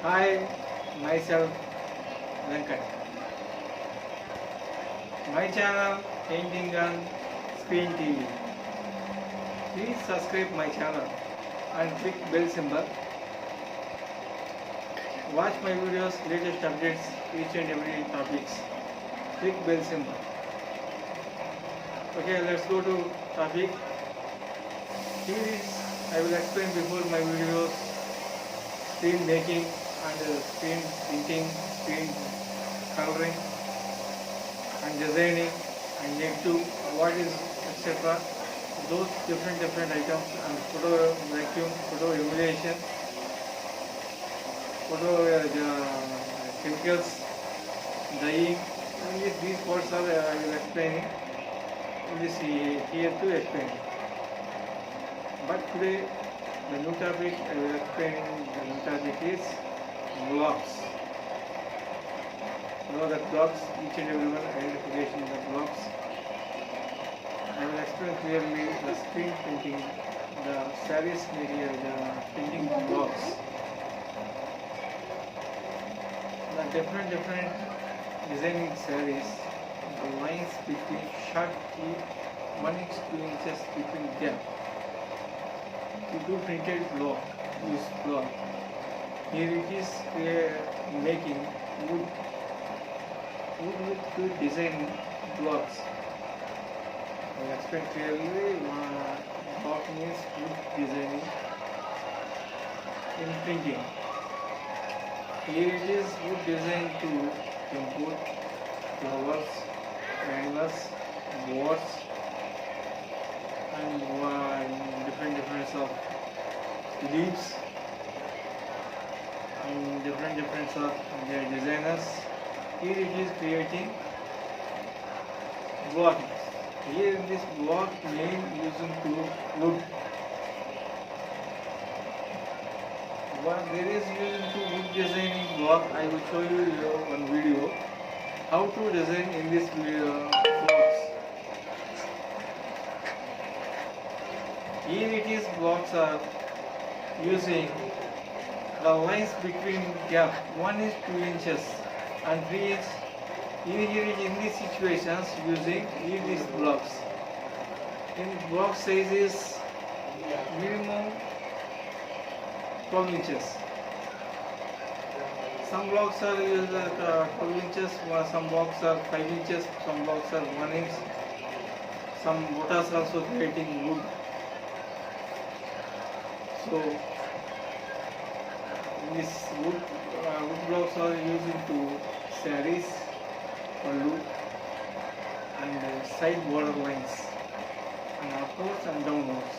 Hi, myself Venkat. My channel Painting and Screen TV. Please subscribe my channel and click bell symbol. Watch my videos, latest updates, each and every topics. Click bell symbol. Okay, let's go to topic. Here is I will explain before my videos screen making and screen printing, screen coloring and designing and negative, what is etc. Those different items and photo vacuum, photo emulation, photo chemicals, dyeing, and these parts are I will explain in this here to explain. But today the new topic I will explain, the new topic is blocks. You know that blocks, each and every one identification of the blocks. I will explain clearly the screen printing, the sarees material, the printing blocks. The different designing sarees, the lines between short key 1 inch 2 inches between them. To do printed block, use block. Here it is making wood with good design blocks. I will explain clearly. Block means wood designing in printing. Here it is wood design to input flowers, canvas, boards, and different of leaves and different of their designers. Here it is creating block. Here this block main using to wood. What there is using to wood designing block, I will show you one video how to design in this blocks. Here it is blocks are using the lines between gap 1 is 2 inches and 3 inch. Here is in these situations using these blocks. In block size is minimum 12 inches. Some blocks are used at 12 inches, some blocks are 5 inches, some blocks are 1 inch. Some botas also creating wood. So these wood blocks are used to sarees, pallu, and side border lines, and upwards and downwards.